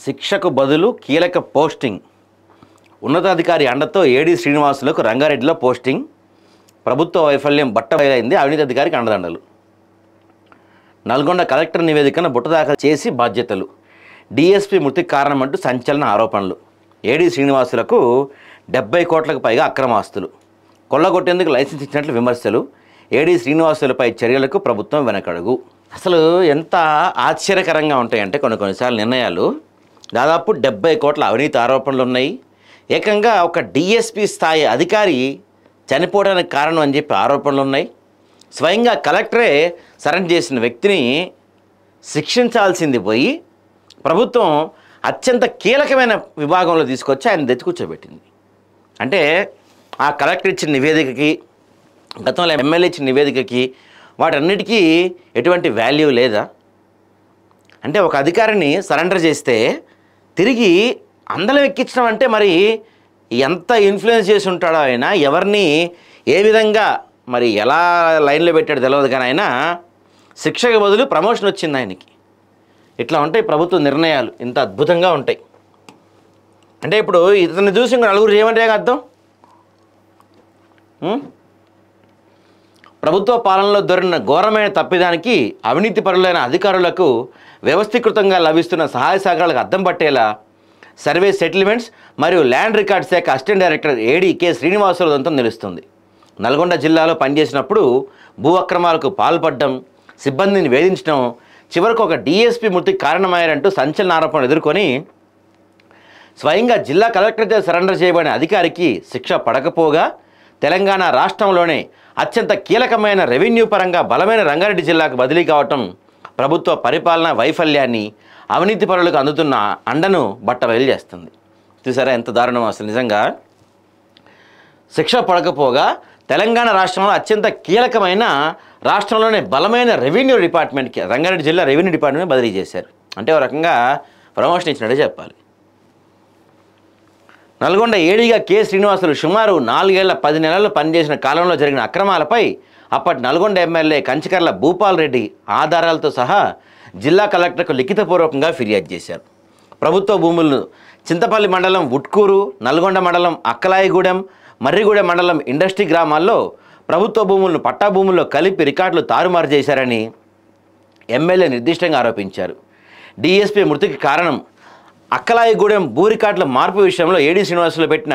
శిక్షకు బదులు కీలక పోస్టింగ్. ఉన్నతాధికారి అండతో ఏడీ శ్రీనివాసులకు రంగారెడ్డిలో పోస్టింగ్. ప్రభుత్వ వైఫల్యం బట్టబయలైంది. అవినీతి అధికారికి అండదండలు. నల్గొండ కలెక్టర్ నివేదికను బుట్టదాఖలు చేసి బాధ్యతలు. డీఎస్పీ మృతికి కారణమంటూ సంచలన ఆరోపణలు. ఏడీ శ్రీనివాసులకు 70 కోట్లకు పైగా అక్రమాస్తులు. కొల్లగొట్టేందుకు లైసెన్స్ ఇచ్చినట్లు విమర్శలు. ఏడీ శ్రీనివాసులపై చర్యలకు ప్రభుత్వం వెనకడుగు. అసలు ఎంత ఆశ్చర్యకరంగా ఉంటాయంటే కొన్నిసార్లు నిర్ణయాలు. దాదాపు 70 కోట్ల అవినీతి ఆరోపణలు ఉన్నాయి. ఏకంగా ఒక డిఎస్పీ స్థాయి అధికారి చనిపోవడానికి కారణం అని చెప్పి ఆరోపణలు ఉన్నాయి. స్వయంగా కలెక్టరే సరెండర్ చేసిన వ్యక్తిని శిక్షించాల్సింది పోయి ప్రభుత్వం అత్యంత కీలకమైన విభాగంలో తీసుకొచ్చి ఆయన తెచ్చి కూర్చోబెట్టింది. అంటే ఆ కలెక్టర్ ఇచ్చిన నివేదికకి, గతంలో ఎమ్మెల్యే ఇచ్చిన నివేదికకి, వాటన్నిటికీ ఎటువంటి వాల్యూ లేదా? అంటే ఒక అధికారిని సరెండర్ చేస్తే తిరిగి అందలం ఎక్కించడం అంటే మరి ఎంత ఇన్ఫ్లుయెన్స్ చేసి ఉంటాడో ఆయన, ఎవరిని ఏ విధంగా మరి ఎలా లైన్లో పెట్టాడో తెలియదు. కానీ ఆయన శిక్షకు బదులు ప్రమోషన్ వచ్చింది ఆయనకి. ఇట్లా ఉంటాయి ప్రభుత్వ నిర్ణయాలు, ఇంత అద్భుతంగా ఉంటాయి. అంటే ఇప్పుడు ఇతన్ని చూసి ఇంకా నలుగురు చేయమంటే అర్థం. ప్రభుత్వ పాలనలో దొరికిన ఘోరమైన తప్పిదానికి అవినీతి పరులైన అధికారులకు వ్యవస్థీకృతంగా లభిస్తున్న సహాయ సహకారాలకు అద్దం పట్టేలా సర్వే సెటిల్మెంట్స్ మరియు ల్యాండ్ రికార్డ్ శాఖ అసిస్టెంట్ డైరెక్టర్ ఏడీ కె శ్రీనివాసరావు దంతం నిలుస్తుంది. నల్గొండ జిల్లాలో పనిచేసినప్పుడు భూ అక్రమాలకు పాల్పడడం, సిబ్బందిని వేధించడం, చివరకు ఒక డీఎస్పీ మృతికి కారణమయ్యారంటూ సంచలన ఆరోపణలు ఎదుర్కొని స్వయంగా జిల్లా కలెక్టర్తో సరెండర్ చేయబడిన అధికారికి శిక్ష పడకపోగా తెలంగాణ రాష్ట్రంలోనే అత్యంత కీలకమైన రెవెన్యూ పరంగా బలమైన రంగారెడ్డి జిల్లాకు బదిలీ కావటం ప్రభుత్వ పరిపాలన వైఫల్యాన్ని, అవినీతి పరులకు అందుతున్న అండను బట్టబయలు చేస్తుంది. చూసారా ఎంత దారుణం అసలు. నిజంగా శిక్ష పడకపోగా తెలంగాణ రాష్ట్రంలో అత్యంత కీలకమైన రాష్ట్రంలోనే బలమైన రెవెన్యూ డిపార్ట్మెంట్కి, రంగారెడ్డి జిల్లా రెవెన్యూ డిపార్ట్మెంట్ బదిలీ చేశారు. అంటే ఒక రకంగా ప్రమోషన్ ఇచ్చినట్టే చెప్పాలి. నల్గొండ ఏడీగా కె శ్రీనివాసులు సుమారు 4 ఏళ్ల 10 నెలలు పనిచేసిన కాలంలో జరిగిన అక్రమాలపై అప్పటి నల్గొండ ఎమ్మెల్యే కంచికర్ల భూపాల్ రెడ్డి ఆధారాలతో సహా జిల్లా కలెక్టర్కు లిఖితపూర్వకంగా ఫిర్యాదు చేశారు. ప్రభుత్వ భూములను చింతపల్లి మండలం ఉట్కూరు, నల్గొండ మండలం అక్కలాయిగూడెం, మర్రిగూడెం మండలం ఇండస్ట్రీ గ్రామాల్లో ప్రభుత్వ భూములను పట్టా భూముల్లో కలిపి రికార్డులు తారుమారు చేశారని ఎమ్మెల్యే నిర్దిష్టంగా ఆరోపించారు. డీఎస్పీ మృతికి కారణం అక్కలాయిగూడెం భూ రికార్డుల మార్పు విషయంలో ఏడీ శ్రీనివాసులు పెట్టిన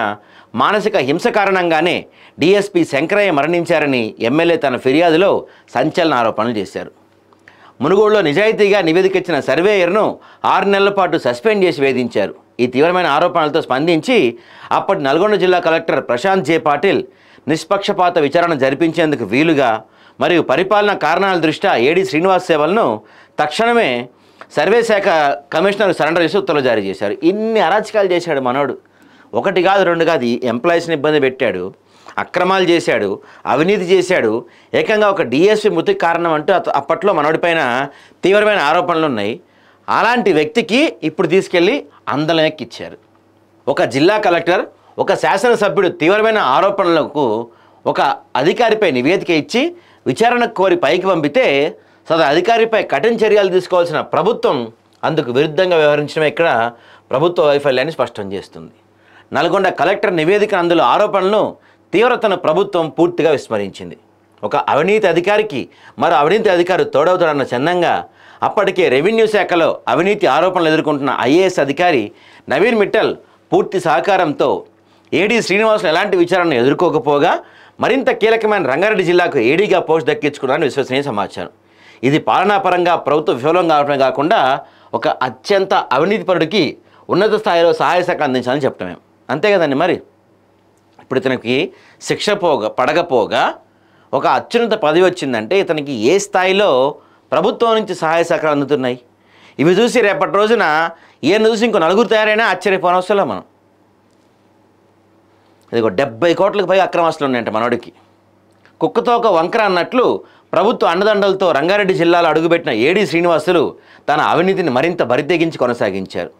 మానసిక హింస కారణంగానే డీఎస్పీ శంకరయ్య మరణించారని ఎమ్మెల్యే తన ఫిర్యాదులో సంచలన ఆరోపణలు చేశారు. మునుగోడులో నిజాయితీగా నివేదిక ఇచ్చిన సర్వేయర్ను 6 నెలల పాటు సస్పెండ్ చేసి వేధించారు. ఈ తీవ్రమైన ఆరోపణలతో స్పందించి అప్పటి నల్గొండ జిల్లా కలెక్టర్ ప్రశాంత్ జే పాటిల్ నిష్పక్షపాత విచారణ జరిపించేందుకు వీలుగా మరియు పరిపాలనా కారణాల దృష్ట్యా ఏడీ శ్రీనివాస్ సేవలను తక్షణమే సర్వే శాఖ కమిషనర్ సరెండర్ చేసి ఉత్తర్వులు జారీ చేశారు. ఇన్ని అరాచకాలు చేశాడు మనోడు. 1 కాదు 2 కాదు, ఎంప్లాయీస్ని ఇబ్బంది పెట్టాడు, అక్రమాలు చేశాడు, అవినీతి చేశాడు. ఏకంగా ఒక డీఎస్పీ మృతికి కారణం అంటూ అప్పట్లో మనోడిపైన తీవ్రమైన ఆరోపణలు ఉన్నాయి. అలాంటి వ్యక్తికి ఇప్పుడు తీసుకెళ్ళి అందలం ఎక్కిచ్చారు. ఒక జిల్లా కలెక్టర్, ఒక శాసనసభ్యుడు తీవ్రమైన ఆరోపణలకు ఒక అధికారిపై నివేదిక ఇచ్చి విచారణకు కోరి పైకి పంపితే సదరు అధికారిపై కఠిన చర్యలు తీసుకోవాల్సిన ప్రభుత్వం అందుకు విరుద్ధంగా వ్యవహరించడం ఇక్కడ ప్రభుత్వ వైఫల్యాన్ని స్పష్టం చేస్తుంది. నల్గొండ కలెక్టర్ నివేదిక అందులో ఆరోపణలను తీవ్రతను ప్రభుత్వం పూర్తిగా విస్మరించింది. ఒక అవినీతి అధికారికి మరో అవినీతి అధికారి తోడవుతాడన్న చందంగా అప్పటికే రెవెన్యూ శాఖలో అవినీతి ఆరోపణలు ఎదుర్కొంటున్న ఐఏఎస్ అధికారి నవీన్ మిట్టల్ పూర్తి సహకారంతో ఏడీ శ్రీనివాసులు ఎలాంటి విచారణను ఎదుర్కోకపోగా మరింత కీలకమైన రంగారెడ్డి జిల్లాకు ఏడీగా పోస్ట్ దక్కించుకున్నారని విశ్వసనీయ సమాచారం. ఇది పాలనాపరంగా ప్రభుత్వ విఫలం కావడమే కాకుండా ఒక అత్యంత అవినీతిపరుడికి ఉన్నత స్థాయిలో సహాయ శాఖ అందించాలని చెప్పడమే. అంతే కదండి. మరి ఇప్పుడు ఇతనికి శిక్ష పడకపోగా ఒక అత్యున్నత పదవి వచ్చిందంటే ఇతనికి ఏ స్థాయిలో ప్రభుత్వం నుంచి సహాయ సహకారాలు అందుతున్నాయి? ఇవి చూసి రేపటి రోజున ఈయన చూసి ఇంకో నలుగురు తయారైనా ఆశ్చర్యపోనవసరం మనం. ఇదిగో 70 కోట్లకు పైగా అక్రమాస్తులు ఉన్నాయంట మనోడికి. కుక్కతో ఒక వంకర అన్నట్లు ప్రభుత్వ అండదండలతో రంగారెడ్డి జిల్లాలో అడుగుపెట్టిన ఏడీ శ్రీనివాసులు తన అవినీతిని మరింత బరితెగించి కొనసాగించారు.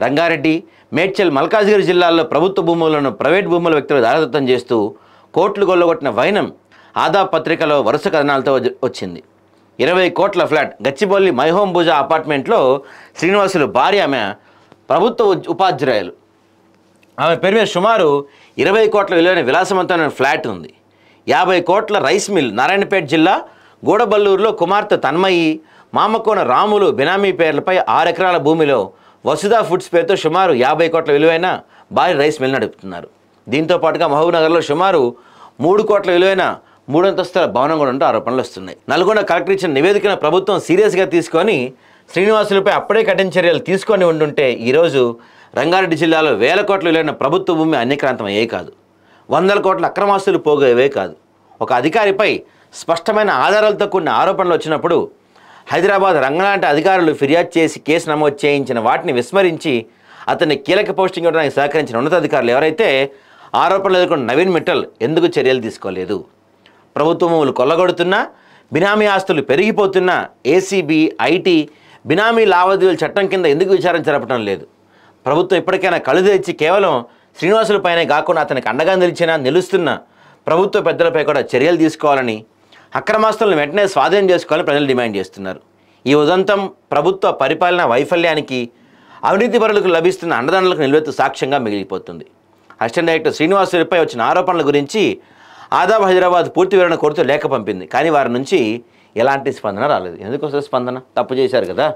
రంగారెడ్డి, మేడ్చల్, మల్కాజ్గిరి జిల్లాల్లో ప్రభుత్వ భూములను ప్రైవేట్ భూముల వ్యక్తులు దారదత్తం చేస్తూ కోట్లు కొల్లగొట్టిన వైనం ఆదా పత్రికలో వరుస కథనాలతో వచ్చింది. 20 కోట్ల ఫ్లాట్ గచ్చిబౌలి మైహోం భుజా అపార్ట్మెంట్లో శ్రీనివాసులు భార్య ఆమె ప్రభుత్వ ఉపాధ్యాయులు. ఆమె పేరు మీద సుమారు 20 కోట్ల విలువైన విలాసవంతమైన ఫ్లాట్ ఉంది. 50 కోట్ల రైస్ మిల్ నారాయణపేట జిల్లా గూడబల్లూరులో కుమార్తె తన్మయి, మామకోన రాములు బినామీ పేర్లపై 6 ఎకరాల భూమిలో వసుధా ఫుడ్స్ పేరుతో సుమారు 50 కోట్ల విలువైన భారీ రైస్ మిల్ నడుపుతున్నారు. దీంతో పాటుగా మహబూబ్నగర్లో సుమారు 3 కోట్ల విలువైన 3 అంతస్తుల భవనం కూడా ఉంటూ ఆరోపణలు వస్తున్నాయి. నల్గొండ కలెక్టర్ ఇచ్చిన నివేదికను ప్రభుత్వం సీరియస్గా తీసుకొని శ్రీనివాసులపై అప్పుడే కఠిన చర్యలు తీసుకొని ఉండుంటే ఈరోజు రంగారెడ్డి జిల్లాలో 1000 కోట్ల విలువైన ప్రభుత్వ భూమి అన్యక్రాంతం అయ్యే కాదు, 100 కోట్ల అక్రమాస్తులు పోగేవే కాదు. ఒక అధికారిపై స్పష్టమైన ఆధారాలతో కూడిన ఆరోపణలు వచ్చినప్పుడు హైదరాబాద్ రంగనాటి అధికారులు ఫిర్యాదు చేసి కేసు నమోదు చేయించిన వాటిని విస్మరించి అతన్ని కీలక పోస్టింగ్ ఇవ్వడానికి సహకరించిన ఉన్నతాధికారులు ఎవరైతే ఆరోపణలు ఎదుర్కొన్న నవీన్ మిట్టల్ ఎందుకు చర్యలు తీసుకోలేదు? ప్రభుత్వ భూములు కొల్లగొడుతున్నా, బినామీ ఆస్తులు పెరిగిపోతున్నా ఏసీబీ, ఐటీ బినామీ లావాదేవీల చట్టం కింద ఎందుకు విచారణ జరపడం లేదు? ప్రభుత్వం ఇప్పటికైనా కళ్ళు తెచ్చి కేవలం శ్రీనివాసులపైనే కాకుండా అతనికి అండగా నిలుస్తున్న ప్రభుత్వ పెద్దలపై కూడా చర్యలు తీసుకోవాలని, అక్రమాస్తులను వెంటనే స్వాధీనం చేసుకోవాలని ప్రజలు డిమాండ్ చేస్తున్నారు. ఈ ఉదంతం ప్రభుత్వ పరిపాలన వైఫల్యానికి, అవినీతి పరులకు లభిస్తున్న అండదండలకు నిలువెత్తు సాక్ష్యంగా మిగిలిపోతుంది. అసిస్టెంట్ డైరెక్టర్ శ్రీనివాసులపై వచ్చిన ఆరోపణల గురించి ఆదాబ్ హైదరాబాద్ పూర్తి వివరణ కోరుతూ లేఖ పంపింది. కానీ వారి నుంచి ఎలాంటి స్పందన రాలేదు. ఎందుకు వస్తుంది స్పందన? తప్పు చేశారు కదా.